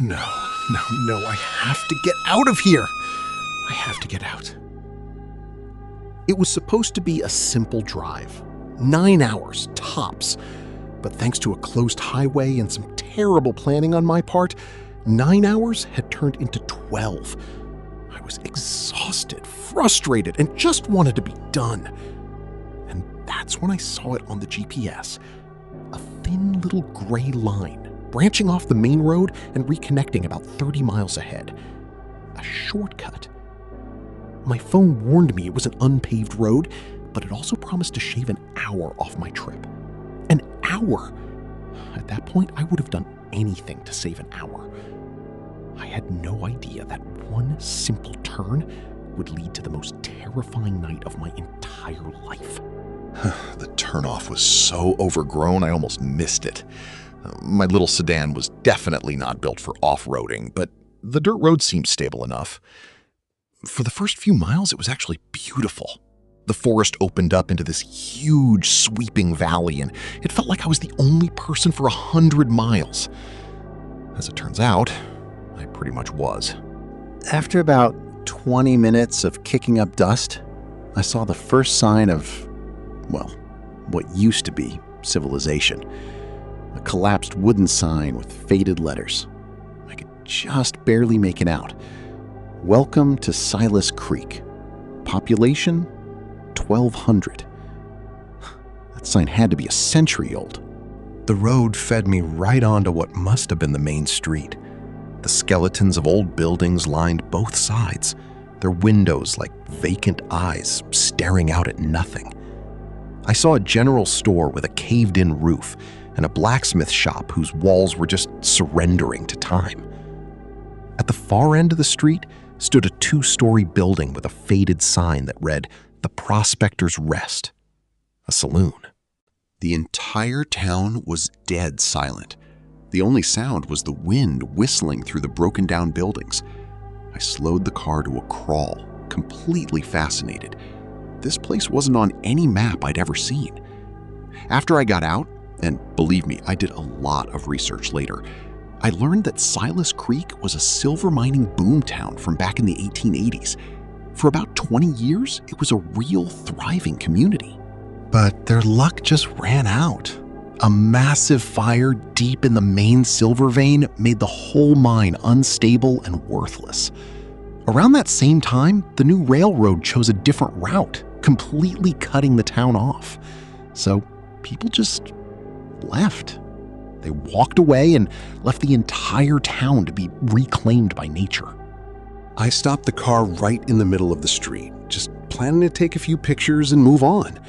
No, I have to get out of here. I have to get out. It was supposed to be a simple drive, 9 hours tops. But thanks to a closed highway and some terrible planning on my part, 9 hours had turned into 12. I was exhausted, frustrated, and just wanted to be done. And that's when I saw it on the GPS. A thin little gray line branching off the main road and reconnecting about 30 miles ahead. A shortcut. My phone warned me it was an unpaved road, but it also promised to shave an hour off my trip. An hour! At that point, I would have done anything to save an hour. I had no idea that one simple turn would lead to the most terrifying night of my entire life. The turnoff was so overgrown I almost missed it. My little sedan was definitely not built for off-roading, but the dirt road seemed stable enough. For the first few miles, it was actually beautiful. The forest opened up into this huge, sweeping valley, and it felt like I was the only person for 100 miles. As it turns out, I pretty much was. After about 20 minutes of kicking up dust, I saw the first sign of, well, what used to be civilization. A collapsed wooden sign with faded letters. I could just barely make it out. Welcome to Silus Creek. Population, 1,200. That sign had to be a century old. The road fed me right onto what must have been the main street. The skeletons of old buildings lined both sides, their windows like vacant eyes staring out at nothing. I saw a general store with a caved-in roof and a blacksmith shop whose walls were just surrendering to time. At the far end of the street stood a 2-story building with a faded sign that read, "The Prospector's Rest," a saloon. The entire town was dead silent. The only sound was the wind whistling through the broken-down buildings. I slowed the car to a crawl, completely fascinated. This place wasn't on any map I'd ever seen. After I got out, and believe me, I did a lot of research later, I learned that Silus Creek was a silver mining boomtown from back in the 1880s. For about 20 years, it was a real thriving community. But their luck just ran out. A massive fire deep in the main silver vein made the whole mine unstable and worthless. Around that same time, the new railroad chose a different route, completely cutting the town off. So people just left. They walked away and left the entire town to be reclaimed by nature. I stopped the car right in the middle of the street, just planning to take a few pictures and move on.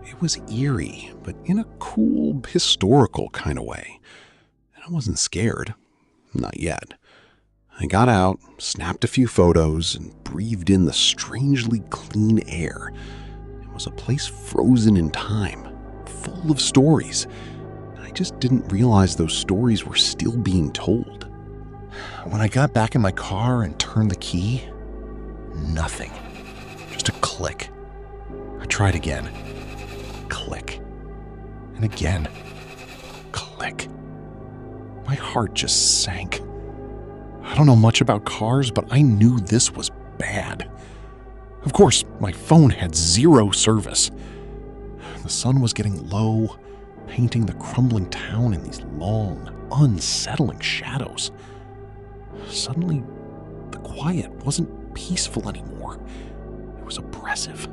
It was eerie, but in a cool, historical kind of way. And I wasn't scared. Not yet. I got out, snapped a few photos, and breathed in the strangely clean air. It was a place frozen in time, full of stories. I just didn't realize those stories were still being told. When I got back in my car and turned the key, nothing. Just a click. I tried again. Click. And again. Click. My heart just sank. I don't know much about cars, but I knew this was bad. Of course, my phone had zero service. The sun was getting low, painting the crumbling town in these long, unsettling shadows. Suddenly, the quiet wasn't peaceful anymore. It was oppressive.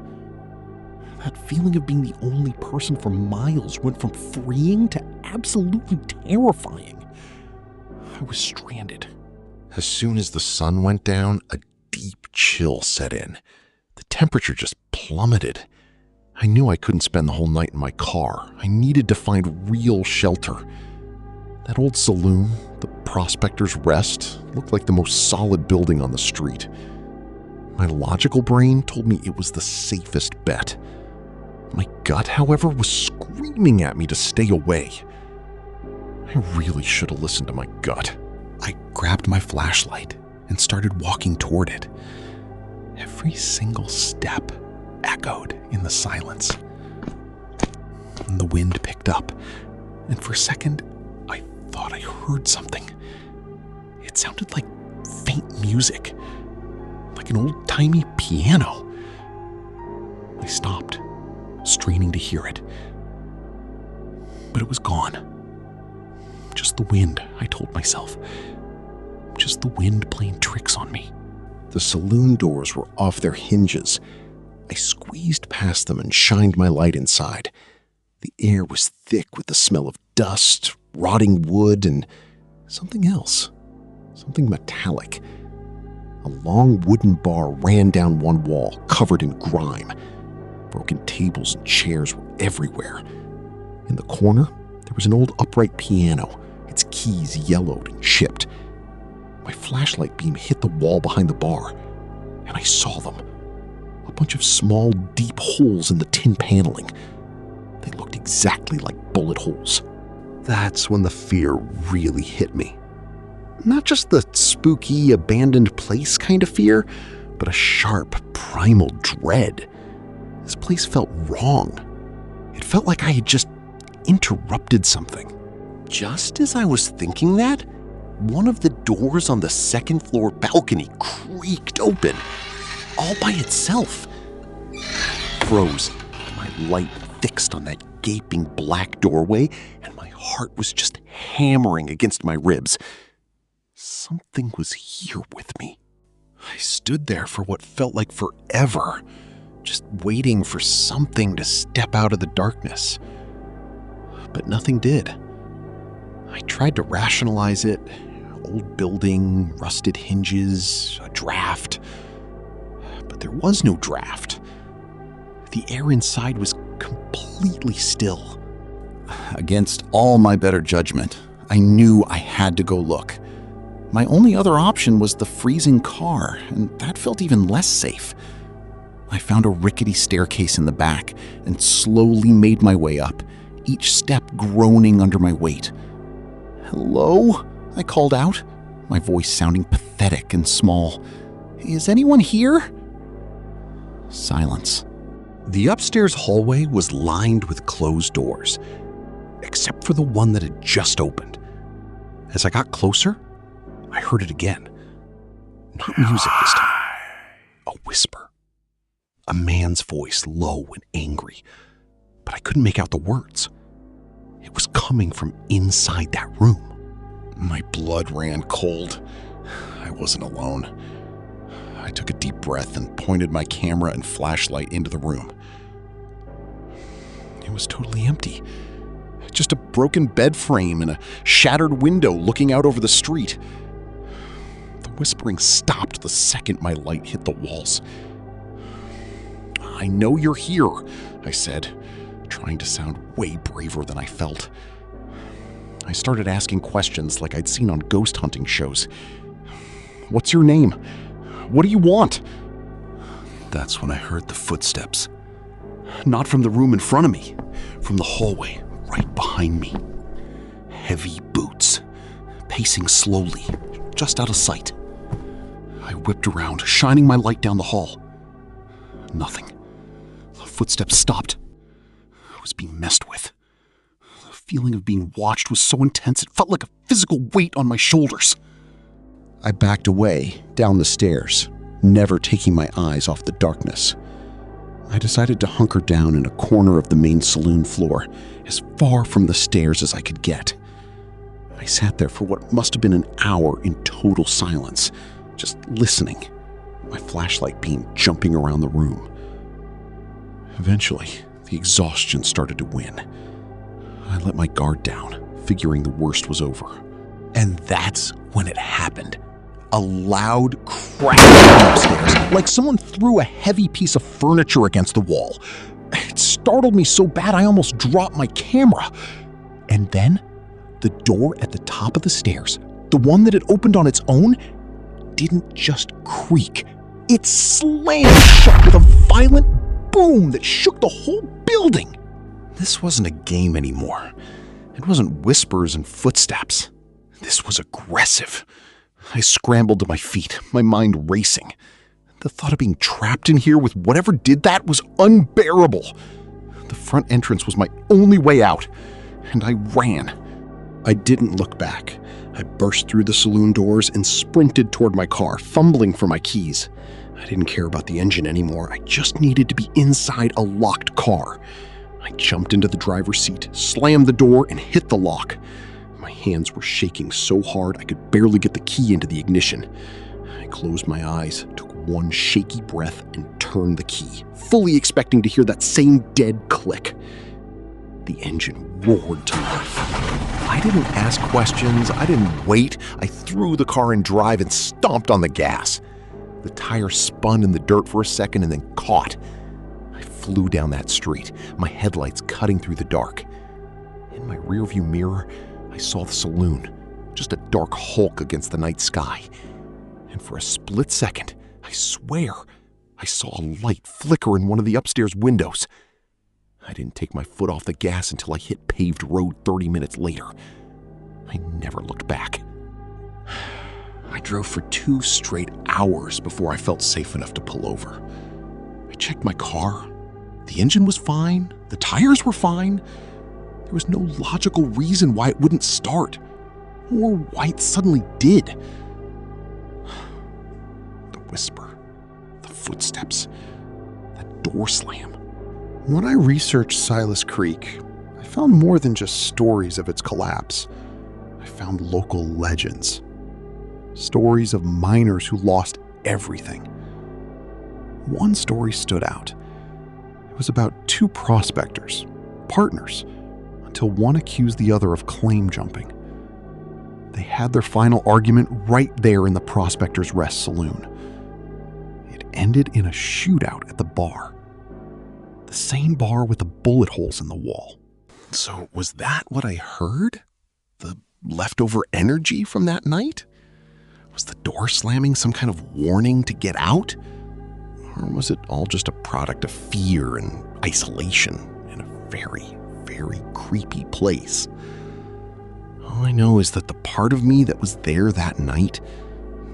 That feeling of being the only person for miles went from freeing to absolutely terrifying. I was stranded. As soon as the sun went down, a deep chill set in. The temperature just plummeted. I knew I couldn't spend the whole night in my car. I needed to find real shelter. That old saloon, the Prospector's Rest, looked like the most solid building on the street. My logical brain told me it was the safest bet. My gut, however, was screaming at me to stay away. I really should have listened to my gut. I grabbed my flashlight and started walking toward it. Every single step echoed in the silence. And the wind picked up, and for a second, I thought I heard something. It It sounded like faint music, like an old-timey piano. I stopped, straining to hear it. But it was gone. Just the wind, I told myself. Just the wind playing tricks on me. The saloon doors were off their hinges. I squeezed past them and shined my light inside. The air was thick with the smell of dust, rotting wood, and something else. Something metallic. A long wooden bar ran down one wall, covered in grime. Broken tables and chairs were everywhere. In the corner, there was an old upright piano, its keys yellowed and chipped. My flashlight beam hit the wall behind the bar, and I saw them. A bunch of small, deep holes in the tin paneling. They looked exactly like bullet holes. That's when the fear really hit me. Not just the spooky, abandoned place kind of fear, but a sharp, primal dread. This place felt wrong. It felt like I had just interrupted something. Just as I was thinking that, one of the doors on the second floor balcony creaked open, all by itself. Froze, my light fixed on that gaping black doorway, and my heart was just hammering against my ribs. Something was here with me. I stood there for what felt like forever, just waiting for something to step out of the darkness. But nothing did. I tried to rationalize it. Old building, rusted hinges, a draft. But there was no draft. The air inside was completely still. Against all my better judgment, I knew I had to go look. My only other option was the freezing car, and that felt even less safe. I found a rickety staircase in the back and slowly made my way up, each step groaning under my weight. "Hello?" I called out, my voice sounding pathetic and small. "Is anyone here?" Silence. The upstairs hallway was lined with closed doors, except for the one that had just opened. As I got closer, I heard it again. Not music this time. A whisper. A man's voice, low and angry, but I couldn't make out the words. It was coming from inside that room. My blood ran cold. I wasn't alone. I took a deep breath and pointed my camera and flashlight into the room. It was totally empty. Just a broken bed frame and a shattered window looking out over the street. The whispering stopped the second my light hit the walls. "I know you're here," I said, trying to sound way braver than I felt. I started asking questions like I'd seen on ghost hunting shows. "What's your name? What do you want?" That's when I heard the footsteps. Not from the room in front of me, from the hallway right behind me. Heavy boots, pacing slowly, just out of sight. I whipped around, shining my light down the hall. Nothing. The footsteps stopped. I was being messed with. The feeling of being watched was so intense it felt like a physical weight on my shoulders. I backed away, down the stairs, never taking my eyes off the darkness. I decided to hunker down in a corner of the main saloon floor, as far from the stairs as I could get. I sat there for what must have been an hour in total silence, just listening, my flashlight beam jumping around the room. Eventually, the exhaustion started to win. I let my guard down, figuring the worst was over. And that's when it happened. A loud crash upstairs, like someone threw a heavy piece of furniture against the wall. It startled me so bad I almost dropped my camera. And then, the door at the top of the stairs, the one that had opened on its own, didn't just creak. It slammed shut with a violent boom that shook the whole building. This wasn't a game anymore. It wasn't whispers and footsteps. This was aggressive. I scrambled to my feet, my mind racing. The thought of being trapped in here with whatever did that was unbearable. The front entrance was my only way out, and I ran. I didn't look back. I burst through the saloon doors and sprinted toward my car, fumbling for my keys. I didn't care about the engine anymore. I just needed to be inside a locked car. I jumped into the driver's seat, slammed the door, and hit the lock. My hands were shaking so hard I could barely get the key into the ignition. I closed my eyes, took one shaky breath, and turned the key, fully expecting to hear that same dead click. The engine roared to life. I didn't ask questions. I didn't wait. I threw the car in drive and stomped on the gas. The tire spun in the dirt for a second and then caught. I flew down that street, my headlights cutting through the dark. In my rearview mirror, I saw the saloon, just a dark hulk against the night sky. And for a split second, I swear, I saw a light flicker in one of the upstairs windows. I didn't take my foot off the gas until I hit paved road 30 minutes later. I never looked back. I drove for 2 straight hours before I felt safe enough to pull over. I checked my car. The engine was fine. The tires were fine. There was no logical reason why it wouldn't start, or why it suddenly did. The whisper, the footsteps, that door slam. When I researched Silus Creek, I found more than just stories of its collapse. I found local legends. Stories of miners who lost everything. One story stood out. It was about 2 prospectors, partners, until one accused the other of claim jumping. They had their final argument right there in the Prospectors' Rest saloon. It ended in a shootout at the bar. The same bar with the bullet holes in the wall. So was that what I heard? The leftover energy from that night? Was the door slamming some kind of warning to get out? Or was it all just a product of fear and isolation in a very, very creepy place? All I know is that the part of me that was there that night,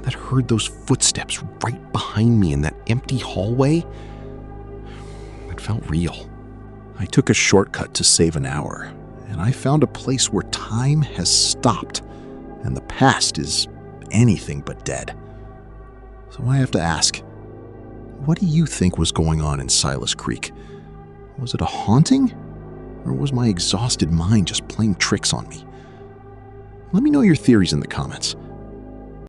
that heard those footsteps right behind me in that empty hallway, it felt real. I took a shortcut to save an hour, and I found a place where time has stopped, and the past is anything but dead. So I have to ask, what do you think was going on in Silus Creek? Was it a haunting? Or was my exhausted mind just playing tricks on me? Let me know your theories in the comments.